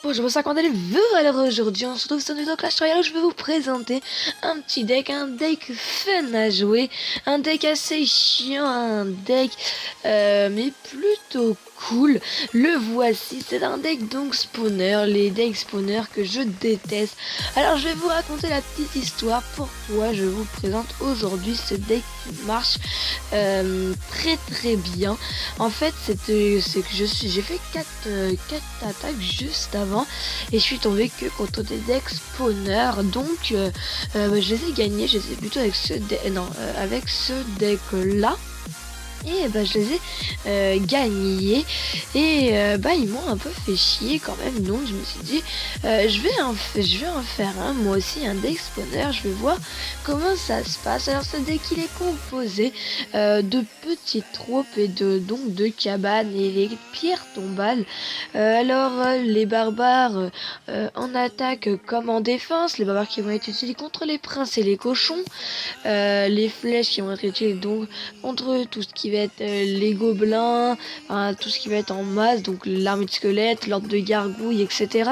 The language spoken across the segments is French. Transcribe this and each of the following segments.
Bonjour, ça comment allez-vous? Alors aujourd'hui on se retrouve sur une vidéo Clash Royale où je vais vous présenter un petit deck, un deck fun à jouer, un deck assez chiant, un deck mais plutôt cool. Le voici, c'est un deck donc spawner, les decks spawner que je déteste. Alors je vais vous raconter la petite histoire pourquoi je vous présente aujourd'hui ce deck qui marche très bien. En fait c'est que j'ai fait 4 attaques juste avant et je suis tombé que contre des decks spawners, donc je les ai gagnés, je les ai plutôt avec ce deck, avec ce deck là. Et je les ai gagnés et ils m'ont un peu fait chier quand même, donc je me suis dit je vais en faire un moi aussi, un deck spawner. Je vais voir comment ça se passe. Alors ce deck il est composé de petites troupes et de cabanes et les pierres tombales. Les barbares en attaque comme en défense, les barbares qui vont être utilisés contre les princes et les cochons, les flèches qui vont être utilisées donc contre tout ce qui va être les gobelins, tout ce qui va être en masse, donc l'armée de squelettes, l'ordre de gargouilles, etc.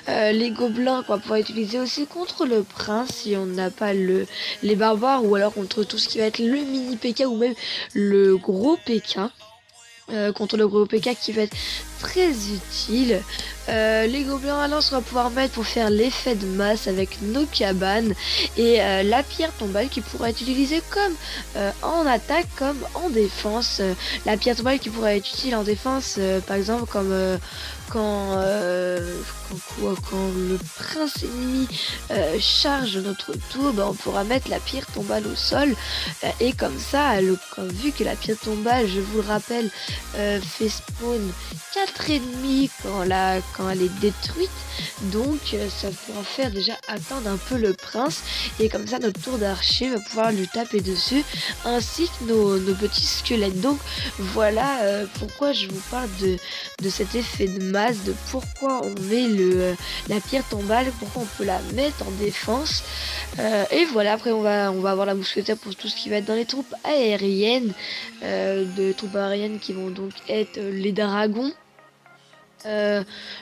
Les gobelins qu'on va pouvoir utiliser aussi contre le prince si on n'a pas les barbares, ou alors contre tout ce qui va être le mini PK ou même le gros PK. Contre le gros PK qui va être très utile. Les gobelins à lance on va pouvoir mettre pour faire l'effet de masse avec nos cabanes, et la pierre tombale qui pourra être utilisée comme en attaque comme en défense. La pierre tombale qui pourra être utile en défense par exemple comme quand le prince ennemi charge notre tour, on pourra mettre la pierre tombale au sol, et comme ça vu que la pierre tombale, je vous le rappelle, fait spawn 4 ennemis quand elle est détruite, donc ça pourra faire déjà attendre un peu le prince, et comme ça notre tour d'archer va pouvoir lui taper dessus, ainsi que nos petits squelettes. Donc voilà pourquoi je vous parle de cet effet de masse, de pourquoi on met la pierre tombale, pourquoi on peut la mettre en défense. Et voilà, après on va avoir la mousquetaire pour tout ce qui va être dans les troupes aériennes, de troupes aériennes qui vont donc être les dragons.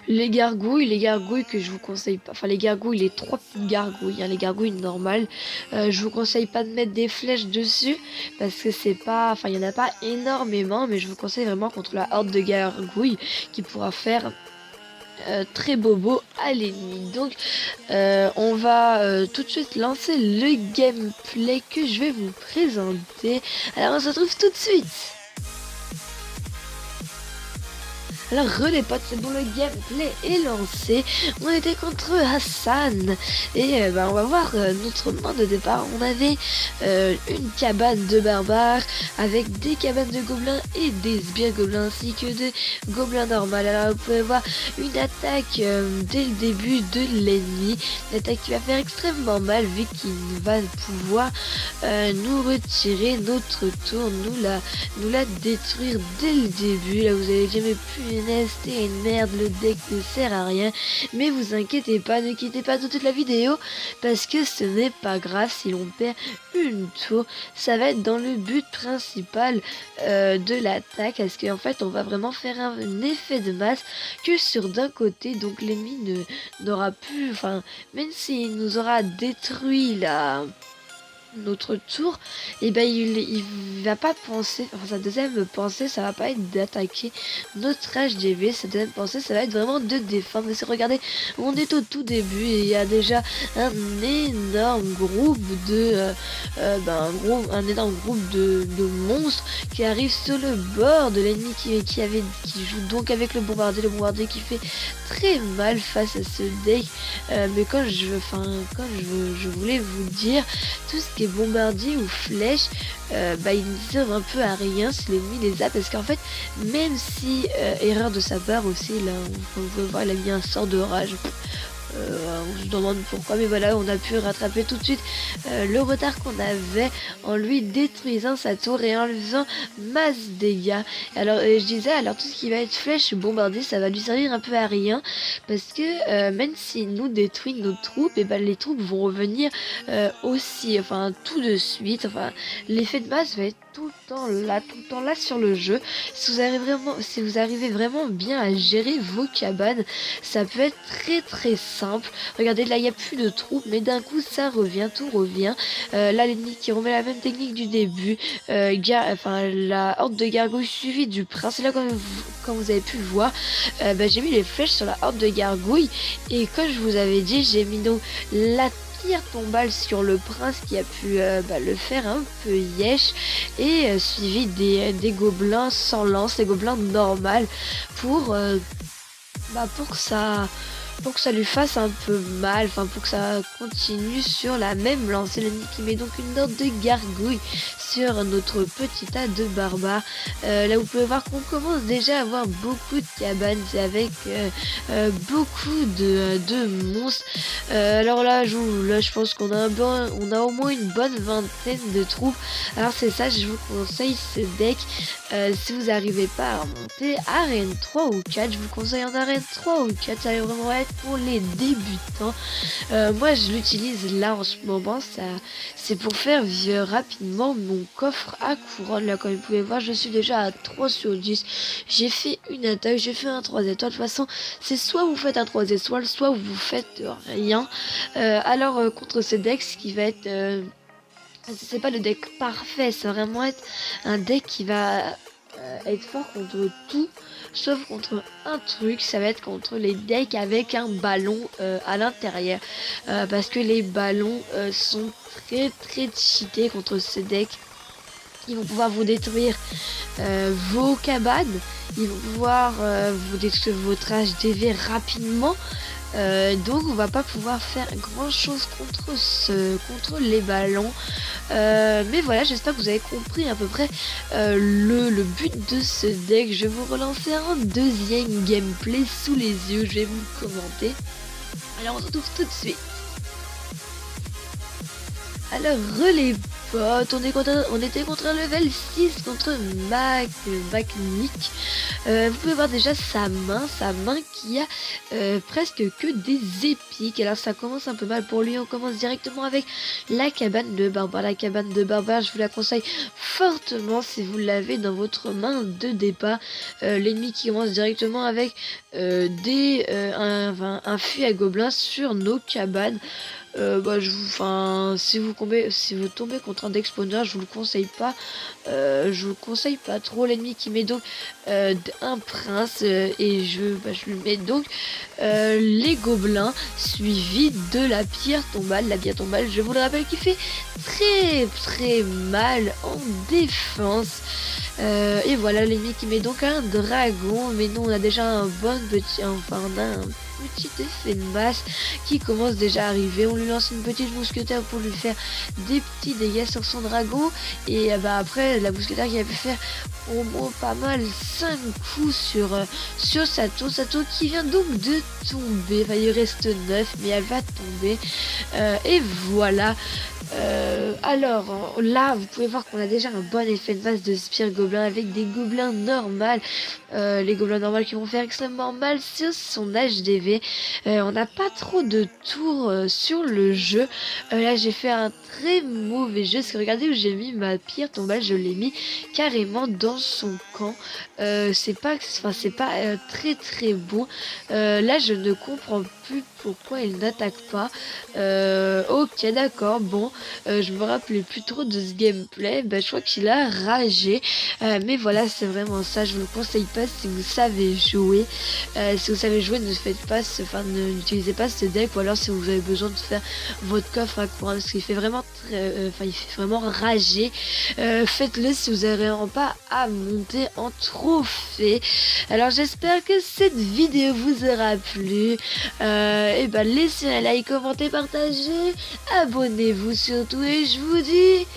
Les gargouilles que je vous conseille pas, enfin les gargouilles, les 3 petites gargouilles, les gargouilles normales, je vous conseille pas de mettre des flèches dessus parce que c'est pas, enfin il y en a pas énormément, mais je vous conseille vraiment contre la horde de gargouilles qui pourra faire très bobo à l'ennemi. Donc on va tout de suite lancer le gameplay que je vais vous présenter. Alors on se retrouve tout de suite. Alors les potes, c'est bon, le gameplay est lancé. On était contre Hassan et on va voir notre main de départ. On avait une cabane de barbares avec des cabanes de gobelins et des sbires gobelins ainsi que des gobelins normales. Alors vous pouvez voir une attaque dès le début de l'ennemi, une attaque qui va faire extrêmement mal vu qu'il va pouvoir nous retirer notre tour, nous la détruire dès le début. Là vous avez jamais pu c'était une merde, le deck ne sert à rien, mais vous inquiétez pas, ne quittez pas toute la vidéo parce que ce n'est pas grave si l'on perd une tour. Ça va être dans le but principal de l'attaque, parce qu'en fait on va vraiment faire un effet de masse que sur d'un côté, donc l'ennemi n'aura plus, enfin même s'il nous aura détruit notre tour, et il va pas penser, enfin sa deuxième pensée ça va pas être d'attaquer notre HDV, sa deuxième pensée ça va être vraiment de défendre. Et regardez, on est au tout début et il y a déjà un énorme groupe de un énorme groupe de monstres qui arrivent sur le bord de l'ennemi qui joue donc avec le bombardier qui fait très mal face à ce deck. Mais quand je voulais vous dire, tout ce qui est bombardier ou flèche, il ne servent un peu à rien si l'ennemi les a, parce qu'en fait même si erreur de sa part aussi, là on peut voir il a mis un sort de rage. On se demande pourquoi, mais voilà, on a pu rattraper tout de suite le retard qu'on avait en lui détruisant sa tour et en lui faisant masse dégâts. Alors je disais, alors tout ce qui va être flèche bombardier, ça va lui servir un peu à rien, parce que même s'il nous détruit nos troupes, et les troupes vont revenir aussi, enfin tout de suite. Enfin l'effet de masse va être tout le temps là sur le jeu. Si vous arrivez vraiment bien à gérer vos cabanes, ça peut être très simple. Regardez, là il n'y a plus de troupes, mais d'un coup ça revient, tout revient. Là l'ennemi qui remet la même technique du début. La horde de gargouilles suivie du prince. Et là comme vous avez pu le voir, j'ai mis les flèches sur la horde de gargouilles. Et comme je vous avais dit, j'ai mis donc la pierre tombale sur le prince qui a pu le faire un peu yesh, et suivi des gobelins sans lance, des gobelins normales pour que ça lui fasse un peu mal, enfin pour que ça continue sur la même lancée. L'ennemi qui met donc une horde de gargouilles sur notre petit tas de barbares. Là vous pouvez voir qu'on commence déjà à avoir beaucoup de cabanes avec beaucoup de monstres. Alors là je pense qu'on a au moins une bonne vingtaine de troupes. Alors c'est ça, je vous conseille ce deck. Si vous n'arrivez pas à remonter arène 3 ou 4, je vous conseille en arène 3 ou 4, ça va vraiment être pour les débutants. Moi je l'utilise là en ce moment, c'est pour faire rapidement mon coffre à couronne. Là comme vous pouvez voir, je suis déjà à 3 sur 10. J'ai fait une attaque, j'ai fait un 3 étoiles. De toute façon c'est soit vous faites un 3 étoiles, soit vous faites rien. Contre ce deck, ce qui va être c'est pas le deck parfait, ça va vraiment être un deck qui va être fort contre tout, sauf contre un truc, ça va être contre les decks avec un ballon à l'intérieur, parce que les ballons sont très cheatés contre ce deck. Ils vont pouvoir vous détruire vos cabanes, ils vont pouvoir vous détruire votre HDV rapidement. Donc on va pas pouvoir faire grand chose contre les ballons, mais voilà, j'espère que vous avez compris à peu près le but de ce deck. Je vais vous relancer un deuxième gameplay sous les yeux, je vais vous le commenter. Alors on se retrouve tout de suite. Alors les potes, on était contre un level 6 contre Nick. Vous pouvez voir déjà sa main qui a presque que des épiques. Alors ça commence un peu mal pour lui. On commence directement avec la cabane de barbare. La cabane de barbare, je vous la conseille fortement si vous l'avez dans votre main de départ. L'ennemi qui commence directement avec un fusil à gobelins sur nos cabanes. Si vous tombez contre un deck spawner, je vous le conseille pas. Trop. L'ennemi qui met donc un prince et je lui mets donc les gobelins suivis de la pierre tombale. La pierre tombale, je vous le rappelle, qui fait très mal en défense. Et voilà, l'ennemi qui met donc un dragon, mais nous on a déjà un petit effet de masse qui commence déjà à arriver. On lui lance une petite mousquetaire pour lui faire des petits dégâts sur son dragon, et après la mousquetaire qui a pu faire au moins pas mal 5 coups sur sa tour qui vient donc de tomber. Enfin, il reste 9 mais elle va tomber, et voilà. Alors là vous pouvez voir qu'on a déjà un bon effet de masse de spire gobelin avec des gobelins normales, les gobelins normales qui vont faire extrêmement mal sur son HDV. On n'a pas trop de tours sur le jeu. Là j'ai fait un très mauvais jeu, parce que regardez où j'ai mis ma pierre tombale, je l'ai mis carrément dans son camp. C'est pas très bon. Là je ne comprends plus pourquoi il n'attaque pas. Ok, d'accord, bon, je me rappelais plus trop de ce gameplay. Je crois qu'il a ragé, mais voilà, c'est vraiment ça. Je vous le conseille pas si vous savez jouer. Si vous savez jouer, n'utilisez pas ce deck, ou alors si vous avez besoin de faire votre coffre à couronne, parce qu'il fait vraiment il fait vraiment rager. Faites-le si vous n'avez vraiment pas à monter en trophée. Alors j'espère que cette vidéo vous aura plu. Laissez un like, commentez, partagez, abonnez-vous surtout, et je vous dis